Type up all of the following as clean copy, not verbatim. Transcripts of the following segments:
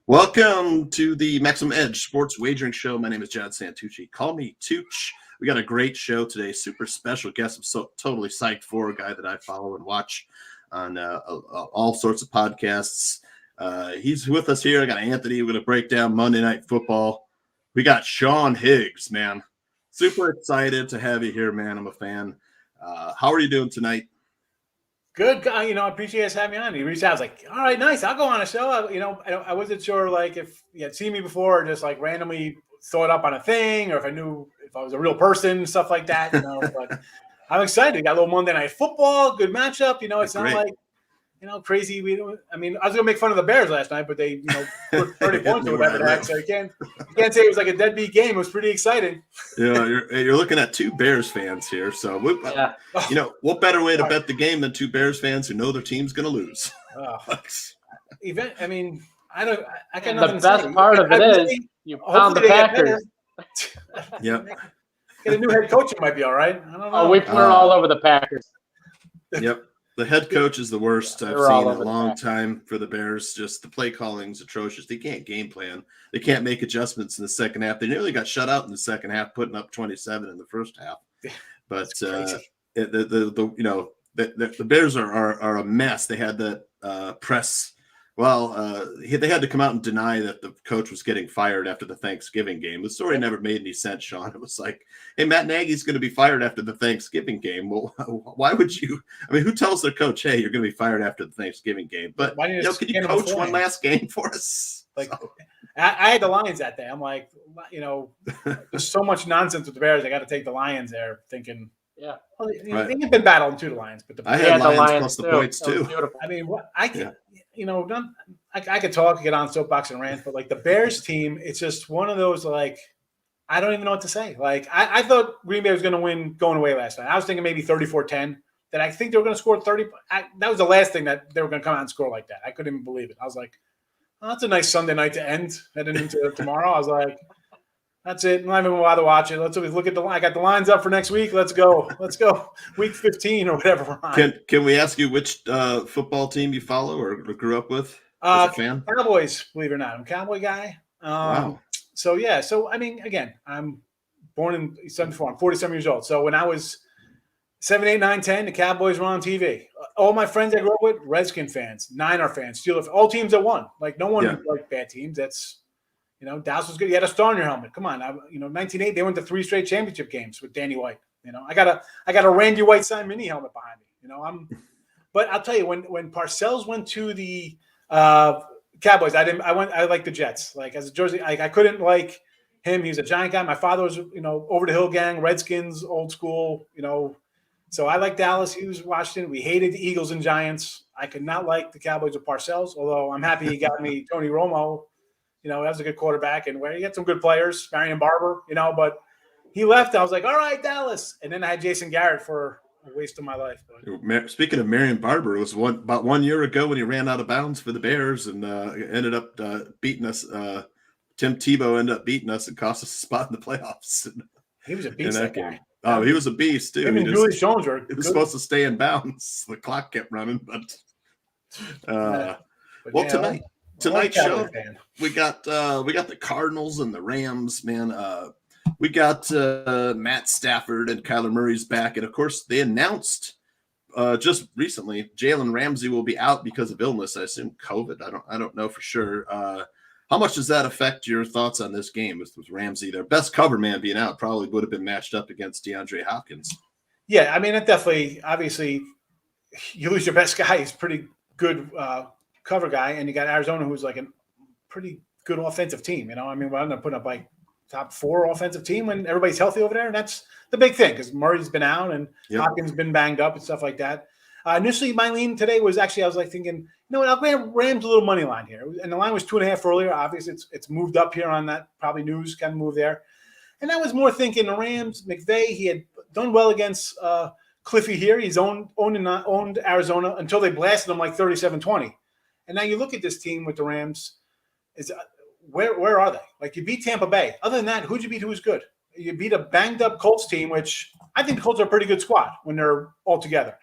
Welcome to the Maximum Edge Sports Wagering Show. My name is John Santucci. Call me Tooch. We got a great show today. Super special guest. I'm so totally psyched for a guy that I follow and watch on all sorts of podcasts. He's with us here. I got Anthony. We're going to break down Monday Night Football. We got Sean Higgs, man. Super excited to have you here, man. I'm a fan. How are you doing tonight? Good guy, I appreciate us having me on. He reached out, I was like, all right, nice. I'll go on a show. I wasn't sure like if you had seen me before or just like randomly throw it up on a thing or if I knew if I was a real person, stuff like that, but I'm excited. We got a little Monday Night Football, good matchup. It's not like, crazy. I was going to make fun of the Bears last night, but they, put 30 points or whatever the heck. So you can't say it was like a deadbeat game. It was pretty exciting. Yeah, you're looking at two Bears fans here. So, what better way to bet the game than two Bears fans who know their team's going to lose? I got nothing the best part of it is you pound the Packers. Yep. Get a new head coach, it might be all right. I don't know. Oh, we're all over the Packers. Yep. The head coach is the worst I've seen in a long time for the Bears. Just the play calling's atrocious. They can't game plan. They can't make adjustments in the second half. They nearly got shut out in the second half, putting up 27 in the first half. But the Bears are a mess. They had that press. They had to come out and deny that the coach was getting fired after the Thanksgiving game. The story never made any sense, Sean. It was like, hey, Matt Nagy's going to be fired after the Thanksgiving game. Well, why would you? Who tells their coach, hey, you're going to be fired after the Thanksgiving game? But, can you coach one last game for us? I had the Lions that day. I'm like, there's so much nonsense with the Bears. I got to take the Lions there thinking – yeah, they've been battling to the Lions, but I had the Lions plus the points too. I could talk, get on soapbox and rant, but like the Bears team, it's just one of those like I don't even know what to say. Like I thought Green Bay was going to win going away last night. I was thinking maybe 34-10. That I think they were going to score 30. That was the last thing that they were going to come out and score like that. I couldn't even believe it. I was like, oh, that's a nice Sunday night to end heading into tomorrow. I was like. That's it. I'm not even going to bother watching. Let's look at I got the lines up for next week. Let's go. Week 15 or whatever we're on. Can we ask you which football team you follow or grew up with as a fan? Cowboys, believe it or not. I'm a Cowboy guy. Wow. So, yeah. So, again, I'm born in 74. I'm 47 years old. So when I was 7, 8, 9, 10, the Cowboys were on TV. All my friends I grew up with, Redskin fans, Niner fans, Steelers, all teams that won. Like no one liked bad teams. That's Dallas was good. You had a star on your helmet. Come on, 1980 they went to 3 straight championship games with Danny White. I got a Randy White signed mini helmet behind me. But I'll tell you when Parcells went to the Cowboys, I liked the Jets. Like as a Jersey, I couldn't like him. He was a Giant guy. My father was over the hill gang, Redskins, old school. So I like Dallas. He was Washington. We hated the Eagles and Giants. I could not like the Cowboys with Parcells. Although I'm happy he got me Tony Romo. That was a good quarterback, and where he had some good players, Marion Barber, but he left. I was like, all right, Dallas. And then I had Jason Garrett for a waste of my life. But. Speaking of Marion Barber, it was about 1 year ago when he ran out of bounds for the Bears and ended up beating us. Tim Tebow ended up beating us and cost us a spot in the playoffs. He was a beast, that guy. Oh, he was a beast, too. Julius Jones were He was supposed to stay in bounds. The clock kept running, Tonight's show, we got the Cardinals and the Rams, man. We got Matt Stafford and Kyler Murray's back, and of course they announced just recently Jalen Ramsey will be out because of illness. I assume COVID. I don't know for sure. How much does that affect your thoughts on this game? With Ramsey, their best cover man being out, probably would have been matched up against DeAndre Hopkins. Yeah, it definitely. Obviously, you lose your best guy. He's pretty good. Cover guy, and you got Arizona, who's like a pretty good offensive team. We're not going to put up like top 4 offensive team when everybody's healthy over there, and that's the big thing because Murray's been out and Hopkins been banged up and stuff like that. Initially, my lean today was actually I was like thinking, I'll grab Rams a little money line here, and the line was 2.5 earlier. Obviously, it's moved up here on that probably news kind of move there, and I was more thinking the Rams. McVay, he had done well against Cliffy here. He's owned Arizona until they blasted him like 37-20. And now you look at this team with the Rams. Where are they? Like you beat Tampa Bay. Other than that, who'd you beat? Who was good? You beat a banged up Colts team, which I think the Colts are a pretty good squad when they're all together.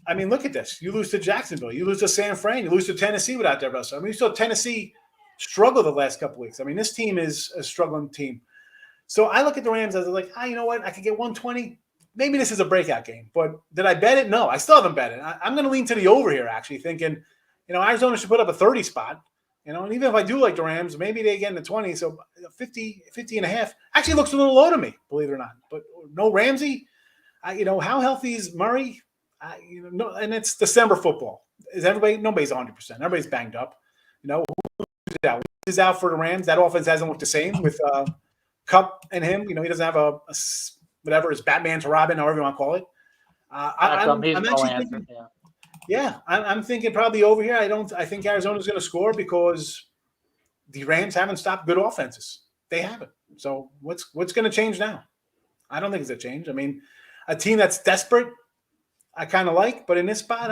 I mean, look at this. You lose to Jacksonville. You lose to San Fran. You lose to Tennessee without their best. I mean, you saw Tennessee struggle the last couple weeks. I mean, this team is a struggling team. So I look at the Rams as like, you know what? I could get 120. Maybe this is a breakout game. But did I bet it? No, I still haven't bet it. I'm going to lean to the over here, actually, thinking, Arizona should put up a 30 spot. And even if I do like the Rams, maybe they get in the 20. So 50 and a half actually looks a little low to me, believe it or not. But no Ramsey. How healthy is Murray? No, and it's December football. Is everybody? Nobody's 100%. Everybody's banged up. Who's out for the Rams? That offense hasn't looked the same with Cup and him. He doesn't have a whatever his Batman to Robin, however you want to call it. I'm actually thinking, I'm thinking probably over here. I think Arizona's going to score because the Rams haven't stopped good offenses. They haven't. So what's going to change now? I don't think it's a change. I mean, a team that's desperate, I kind of like, but in this spot,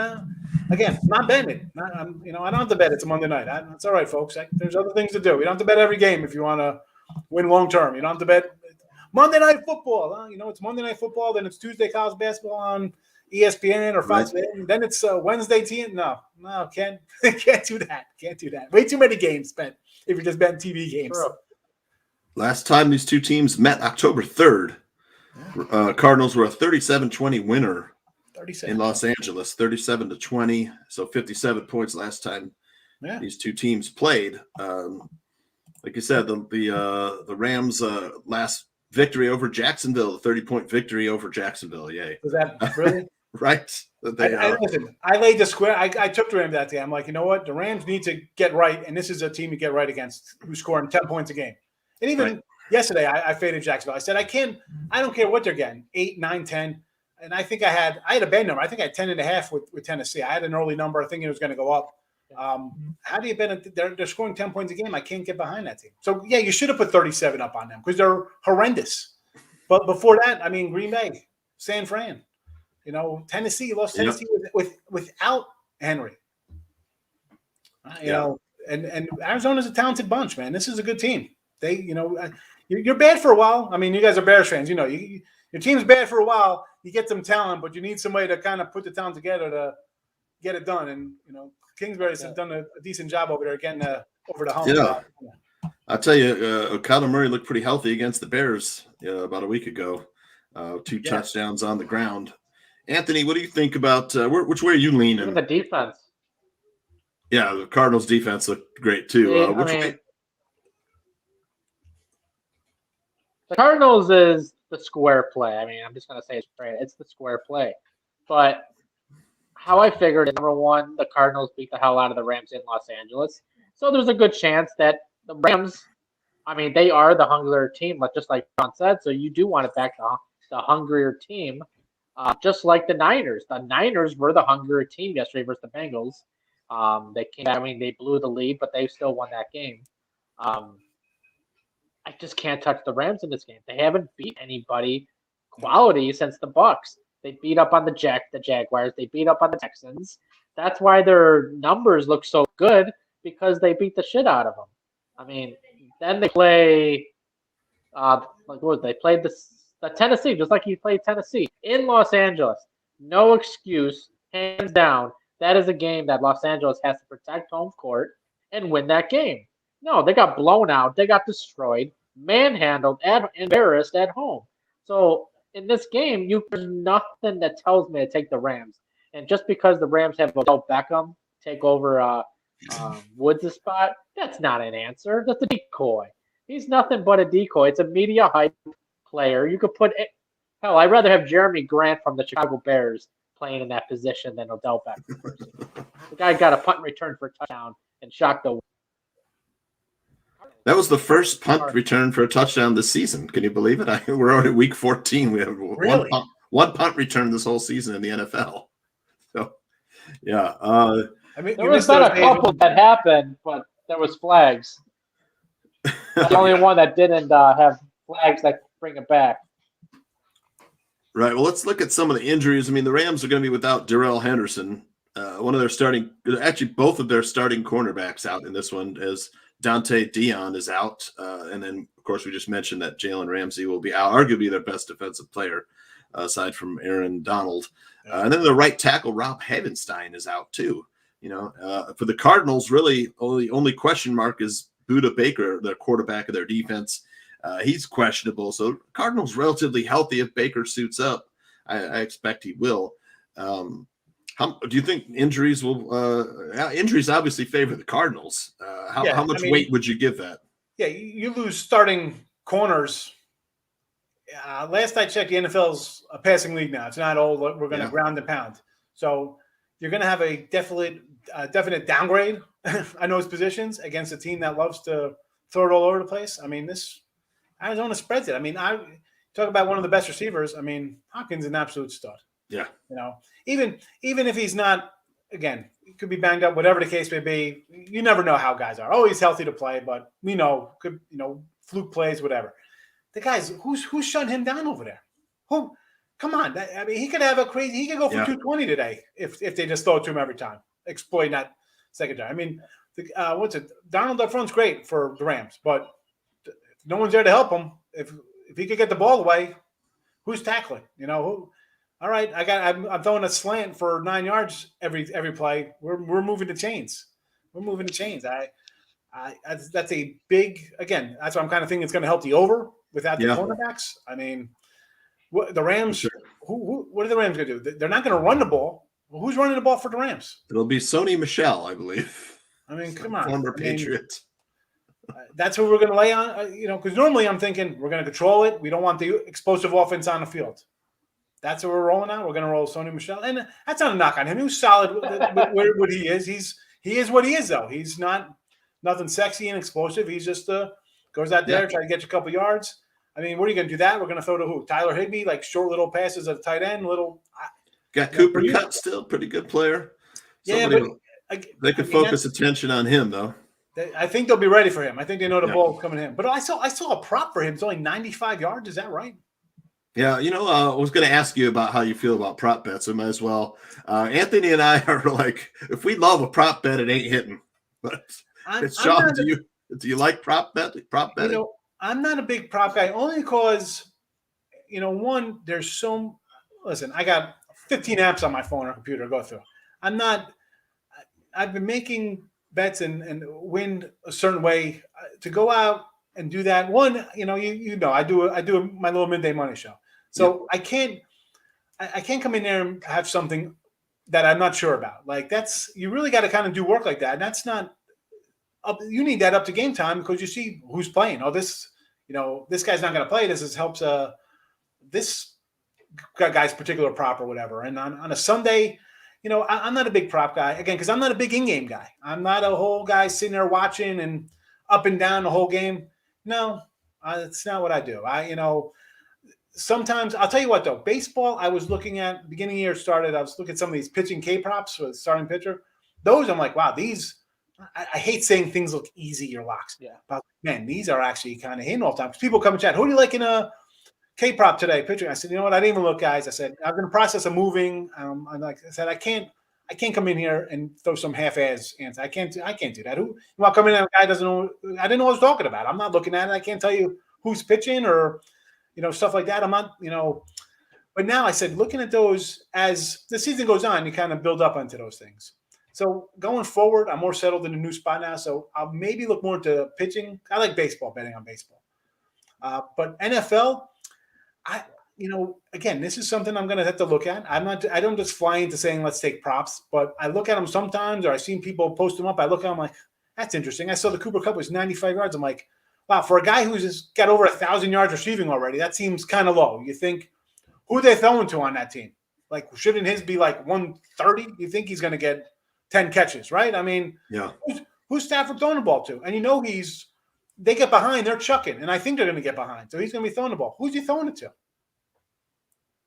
again, not betting it. I don't have to bet. It's a Monday night. That's all right, folks. There's other things to do. You don't have to bet every game if you want to win long term. You don't have to bet Monday Night Football. It's Monday Night Football, then it's Tuesday college basketball on ESPN or Fox. Right. Then it's Wednesday TN. No, can't do that. Can't do that. Way too many games spent if you're just betting TV games. Sure. Last time these two teams met, October 3rd, Cardinals were a 37-20 winner in Los Angeles, 37-20, so 57 points last time these two teams played. Like you said, the Rams' last victory over Jacksonville, a 30-point victory over Jacksonville. Yay! Was that really right? Listen, I laid the square. I took the Rams that day. I'm like, you know what? The Rams need to get right, and this is a team to get right against who's scoring 10 points a game. And even yesterday, I faded Jacksonville. I said, I don't care what they're getting, 8, 9, 10. And I think I had a bad number. I think I had 10.5 with Tennessee. I had an early number. I think it was going to go up. How do you bet? They're scoring 10 points a game. I can't get behind that team. So, you should have put 37 up on them because they're horrendous. But before that, I mean, Green Bay, San Fran, Tennessee, you lost Tennessee without Henry. And Arizona's a talented bunch, man. This is a good team. You're bad for a while. I mean, you guys are Bears fans. Your team's bad for a while. You get some talent, but you need somebody to kind of put the talent together to get it done. And, Kingsbury's have done a decent job over there getting over the hump. Yeah. I'll tell you, Kyler Murray looked pretty healthy against the Bears about a week ago. 2 touchdowns on the ground. Anthony, what do you think about which way are you leaning? The defense. Yeah, the Cardinals' defense looked great too. The Cardinals is the square play. I mean, I'm just going to say it straight. It's the square play. But how I figured, number one, the Cardinals beat the hell out of the Rams in Los Angeles. So there's a good chance that the Rams, they are the hungrier team, just like John said. So you do want to back the hungrier team, just like the Niners. The Niners were the hungrier team yesterday versus the Bengals. They blew the lead, but they still won that game. I just can't touch the Rams in this game. They haven't beat anybody quality since the Bucs. They beat up on the Jaguars. They beat up on the Texans. That's why their numbers look so good, because they beat the shit out of them. Then they play they played the Tennessee, just like he played Tennessee in Los Angeles. No excuse, hands down. That is a game that Los Angeles has to protect home court and win that game. No, they got blown out. They got destroyed, manhandled, embarrassed at home. So in this game, there's nothing that tells me to take the Rams. And just because the Rams have Odell Beckham take over Woods' spot, that's not an answer. That's a decoy. He's nothing but a decoy. It's a media hype player. You could put it. Hell, I'd rather have Jeremy Grant from the Chicago Bears playing in that position than Odell Beckham. The guy got a punt and return for a touchdown and shocked the. That was the first punt return for a touchdown this season. Can you believe it? We're already week 14. We have one punt return this whole season in the NFL. So, yeah. There was not a couple that happened, but there was flags. The only one that didn't have flags that bring it back. Right. Well, let's look at some of the injuries. The Rams are going to be without Darrell Henderson. Both of their starting cornerbacks out in this one, as Dante Dion is out. And then, of course, we just mentioned that Jalen Ramsey will be out, arguably their best defensive player. aside from Aaron Donald. And then the right tackle, Rob Havenstein, is out too. For the Cardinals, really, only question mark is Budda Baker, the quarterback of their defense. He's questionable. So Cardinals relatively healthy if Baker suits up. I expect he will. How do you think injuries will? Injuries obviously favor the Cardinals. How much weight would you give that? Yeah, you lose starting corners. Last I checked, the NFL's a passing league now. It's not all we're going to ground and pound. So you're going to have a definite downgrade on those positions against a team that loves to throw it all over the place. I mean, this Arizona spreads it. I mean, I talk about one of the best receivers. I mean, Hopkins is an absolute stud. Yeah. Even if he's not, again, he could be banged up, whatever the case may be. You never know how guys are. Oh, he's healthy to play, but we know could fluke plays, whatever. The guys, who's shutting him down over there? Who? Come on. I mean, he could have he could go for 220 today if they just throw it to him every time, exploiting that secondary. I mean, Donald up front's great for the Rams, but if no one's there to help him. If he could get the ball away, who's tackling? Who? All right, I'm throwing a slant for 9 yards every play. We're moving the chains. We're moving the chains. That's a big, again, that's what I'm kind of thinking it's going to help the over without the cornerbacks. I mean, the Rams, sure. What are the Rams going to do? They're not going to run the ball. Well, who's running the ball for the Rams? It'll be Sony Michel, I believe. I mean, come on. Former Patriot. That's who we're going to lay on, because normally I'm thinking we're going to control it. We don't want the explosive offense on the field. That's what we're rolling out. We're going to roll Sony Michel. And that's not a knock on him. He was solid with what he is. He is what he is, though. He's nothing sexy and explosive. He's just goes out there, try to get you a couple yards. I mean, what are you going to do that? We're going to throw to who? Tyler Higbee, like short little passes at the tight end, Got Cooper Kupp still, pretty good player. They could focus attention on him, though. I think they'll be ready for him. I think they know the ball's coming to him. But I saw a prop for him. It's only 95 yards. Is that right? Yeah, I was going to ask you about how you feel about prop bets. I might as well. Anthony and I are like, if we love a prop bet, it ain't hitting. But Sean, do you like prop betting? I'm not a big prop guy only because, one, there's listen, I got 15 apps on my phone or computer to go through. I've been making bets and win a certain way to go out and do that. One, I do my little midday money show. So I can't come in there and have something that I'm not sure about. Like you really got to kind of do work like that. And that's not up. You need that up to game time because you see who's playing. Oh, this guy's not going to play. This helps this guy's particular prop or whatever. And on a Sunday, I'm not a big prop guy again, because I'm not a big in-game guy. I'm not a whole guy sitting there watching and up and down the whole game. No, it's not what I do. Sometimes I'll tell you what though, baseball, I was looking at beginning of the year started. I was looking at some of these pitching K props for the starting pitcher. Those I'm like, wow, these. I hate saying things look easy or locks. Yeah, but man, these are actually kind of hitting all the time. Because people come and chat. Who do you like in a K prop today? Pitching. I said, you know what? I didn't even look, guys. I said I'm in the process of moving. I said I can't come in here and throw some half-ass answer. I can't do that. Who you want to come in and a guy doesn't know? I didn't know what I was talking about. I'm not looking at it. I can't tell you who's pitching or stuff like that. I'm not, but now I said, looking at those as the season goes on, you kind of build up onto those things. So going forward, I'm more settled in a new spot now. So I'll maybe look more into pitching. I like baseball, betting on baseball. But NFL, again, this is something I'm going to have to look at. I don't just fly into saying, let's take props, but I look at them sometimes, or I've seen people post them up. I look at them like, that's interesting. I saw the Cooper Kupp was 95 yards. I'm like, wow, for a guy who's just got over 1,000 yards receiving already, that seems kind of low. You think, who are they throwing to on that team? Like, shouldn't his be like 130? You think he's going to get 10 catches, right? I mean, who's Stafford throwing the ball to? And they get behind, they're chucking, and I think they're going to get behind. So he's going to be throwing the ball. Who's he throwing it to?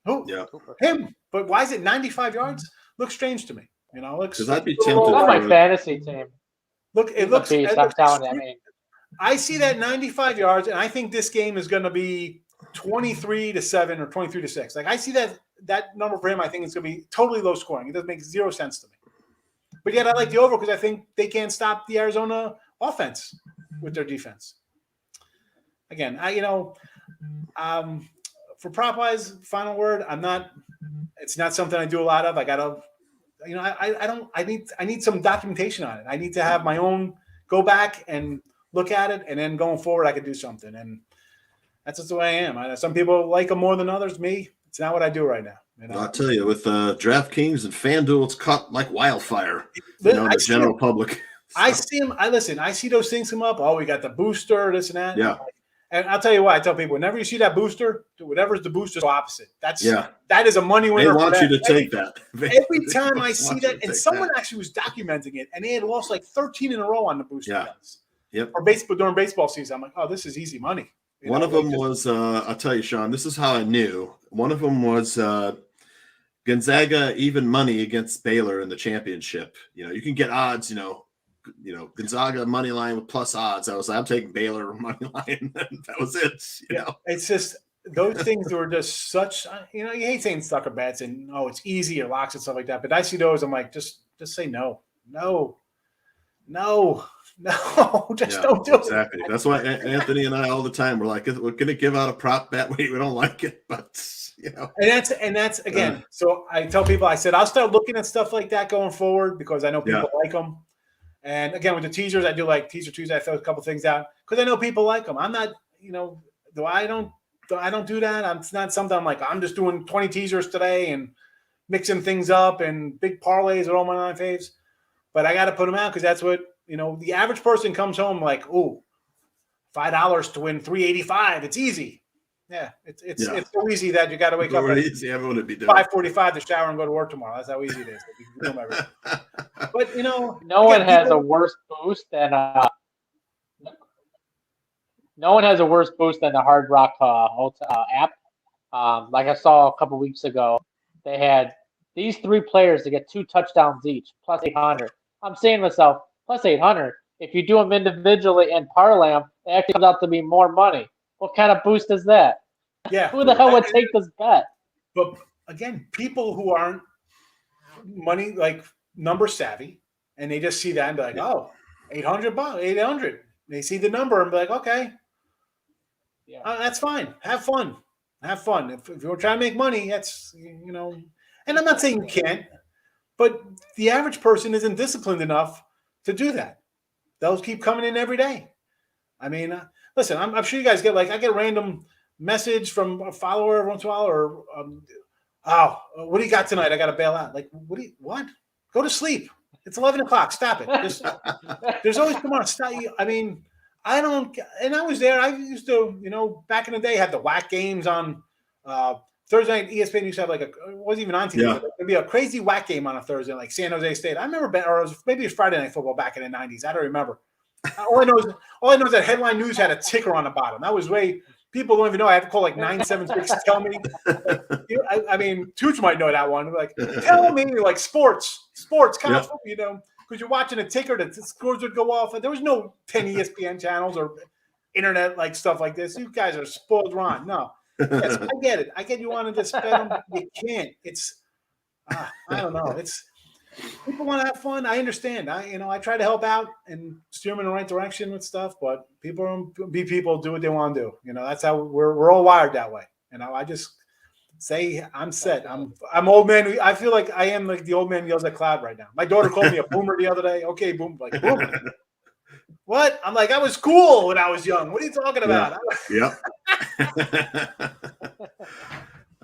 Who? Yeah. Him. But why is it 95 yards? Looks strange to me. Because I'd be tempted. Not my fantasy team. It looks. I'm telling you, I mean. I see that 95 yards, and I think this game is going to be 23-7 or 23-6. Like I see that number for him. I think it's going to be totally low scoring. It doesn't make zero sense to me. But yet I like the over because I think they can't stop the Arizona offense with their defense. Again, for prop wise, final word. I'm not. It's not something I do a lot of. I gotta, I don't. I need some documentation on it. I need to have my own. Go back and look at it, and then going forward, I could do something. And that's just the way I am. Some people like them more than others. Me, it's not what I do right now. I'll tell you, with DraftKings and FanDuel, it's caught like wildfire. The general public. So. I see them. I see those things come up. Oh, we got the booster, this and that. Yeah. And I'll tell you what, I tell people, whenever you see that booster, whatever's the booster, it's opposite. That is a money winner. They want you to take that. Every time I see that, and someone actually was documenting it, and they had lost like 13 in a row on the booster. Yeah. Yep. Or baseball during baseball season. I'm like, oh, this is easy money. One of them was, I'll tell you, Sean, this is how I knew. One of them was Gonzaga even money against Baylor in the championship. You can get odds, Gonzaga money line with plus odds. I was like, I'm taking Baylor money line. That was it. It's just those things were just such. You hate saying sucker bets and it's easy or locks and stuff like that. But I see those. I'm like, just say no. Just don't do it. Exactly. That's why Anthony and I all the time we're like, we're going to give out a prop bet. We don't like it, but And that's again. So I tell people, I said I'll start looking at stuff like that going forward because I know people like them. And again, with the teasers, I do like Teaser Tuesday. I throw a couple things out because I know people like them. I'm not, I don't do that. It's not something I'm like, I'm just doing 20 teasers today and mixing things up and big parlays are all my 9 faves. But I got to put them out because that's what, the average person comes home like, oh, $5 to win 385. It's easy. Yeah, it's so easy that you got to wake up at easy. Everyone would be doing 5:45 to shower and go to work tomorrow. That's how easy it is. But no one has a worse boost than the Hard Rock app. Like I saw a couple weeks ago, they had these 3 players to get 2 touchdowns each, plus 800. I'm saying to myself, plus 800. If you do them individually and parlay them, it actually comes out to be more money. What kind of boost is that? Yeah. Who the hell would take this bet? But again, people who aren't money like number savvy, and they just see that and be like, oh, $800, 800. They see the number and be like, okay, that's fine. Have fun. If you're trying to make money, that's And I'm not saying you can't, but the average person isn't disciplined enough to do that. They'll keep coming in every day. I mean, listen, I'm sure you guys get I get a random message from a follower every once in a while, or what do you got tonight? I got to bail out. Like, what? Go to sleep. It's 11 o'clock. Stop it. There's always tomorrow. Stop. I mean, I don't. And I was there. I used to, back in the day, had the whack games on Thursday night. ESPN used to have it wasn't even on TV. Yeah. There'd be a crazy whack game on a Thursday, like San Jose State. I remember, or maybe it was Friday Night Football back in the 90s. I don't remember. All I know is that Headline News had a ticker on the bottom. That was people don't even know. I have to call 976 to tell me. I mean, Tooch might know that one. Like, tell me, sports, college football, because you're watching a ticker that the scores would go off. There was no 10 ESPN channels or internet stuff like this. You guys are spoiled rotten. No. Yes, I get it. I get you wanted to spend them. You can't. It's, I don't know. People want to have fun. I understand. I try to help out and steer them in the right direction with stuff, but people be people, do what they want to do. That's how we're all wired that way. I just say I'm set. I'm old man. I feel like I am like the old man yells at cloud right now. My daughter called me a boomer the other day. Okay, boom, like boomer. What? I'm like, I was cool when I was young. What are you talking about? Yeah.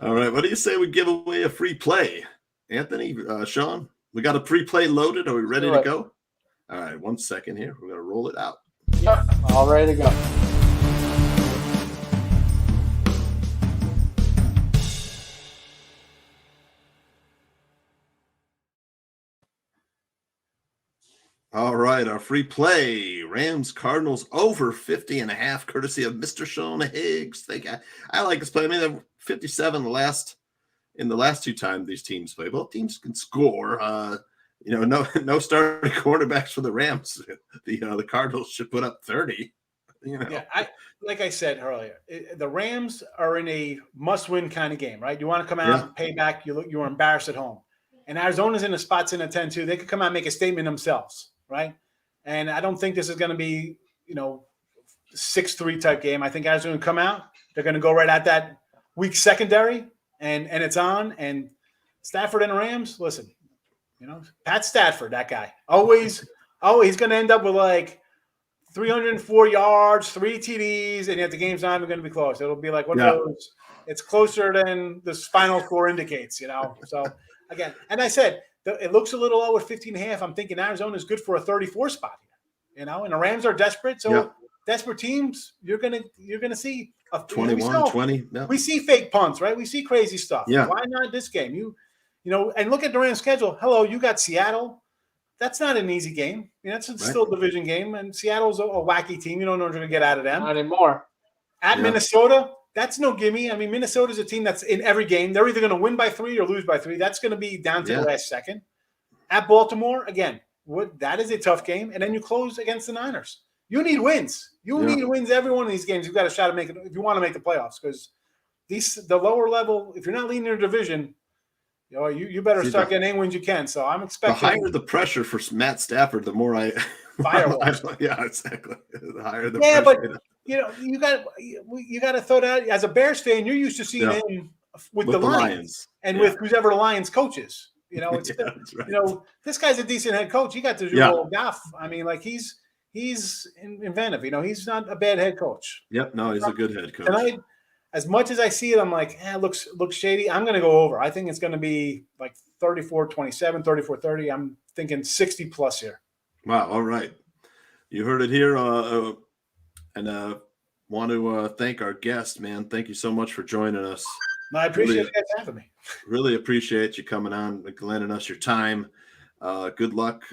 All right. What do you say we give away a free play? Anthony, Sean, we got a free play loaded. Are we ready to go? All right. 1 second here. We're going to roll it out. Yep. All ready to go. All right, our free play, Rams Cardinals over 50.5, courtesy of Mr. Sean Higgs. I like this play. I mean, they're 57 in the last 2 times these teams play. Both teams can score. No starting quarterbacks for the Rams. The Cardinals should put up 30. Yeah, like I said earlier, the Rams are in a must-win kind of game, right? You want to come out and pay back. You were embarrassed at home, and Arizona's in the spots in a 10-2. They could come out and make a statement themselves. Right. And I don't think this is going to be, 6-3 type game. I think guys are going to come out. They're going to go right at that weak secondary, and it's on. And Stafford and the Rams, listen, Pat Stafford, that guy, always he's going to end up with like 304 yards, 3 TDs, and yet the game's not even going to be close. It'll be like one of those. It's closer than the Final Four indicates, So again, and I said it looks a little low at 15.5. I'm thinking Arizona is good for a 34 spot here, and the Rams are desperate. So desperate teams, you're gonna see a 21, 20. No. We see fake punts, right? We see crazy stuff. Yeah. Why not this game? And look at the Rams schedule. Hello, you got Seattle. That's not an easy game. That's still a division game, and Seattle's a wacky team. You don't know what you're going to get out of them. Not anymore. At Minnesota, that's no gimme. I mean, Minnesota's a team that's in every game. They're either going to win by 3 or lose by 3. That's going to be down to the last second. At Baltimore, again, that is a tough game. And then you close against the Niners. You need wins. You need wins every one of these games. You've got a shot to make it if you want to make the playoffs, because the lower level, if you're not leading your division, you better start getting any wins you can. So I'm expecting. The higher the pressure for Matt Stafford, the more I fireworks. Yeah, exactly. The higher the pressure. But you got to throw that as a Bears fan. You're used to seeing him with the Lions and with whoever the Lions coaches. It's right. This guy's a decent head coach. He got the Goff. I mean, like he's inventive. He's not a bad head coach. Yep. No, he's a good head coach. And as much as I see it, I'm like, it looks shady. I'm going to go over. I think it's going to be like 34-27, 34-30. I'm thinking 60+ here. Wow. All right. You heard it here. And want to thank our guest, man. Thank you so much for joining us. No, I appreciate you guys having me. Really appreciate you coming on and lending us your time. Good luck.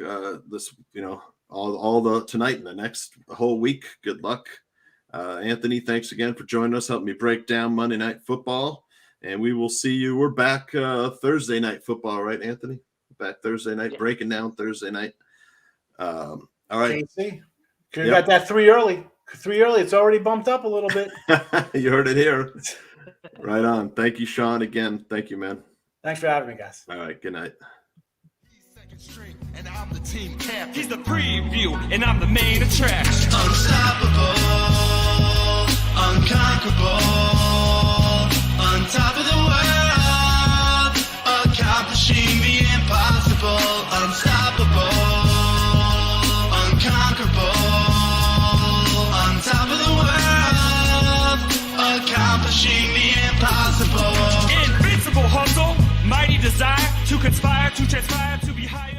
All the tonight and the next whole week. Good luck. Anthony, thanks again for joining us, helping me break down Monday Night Football. And we will see you. We're back Thursday Night Football, right, Anthony? Back Thursday night, breaking down Thursday night. All right. You got that 3 early. 3 early. It's already bumped up a little bit. You heard it here. Right on. Thank you, Sean. Again, thank you, man. Thanks for having me, guys. All right. Good night. And I'm the team captain. He's the preview, and I'm the main attraction. Unstoppable, unconquerable, on top of the world, accomplishing the impossible. Unstoppable, unconquerable, on top of the world, accomplishing the impossible. Invincible hustle, mighty desire to conspire, to transpire, to be higher.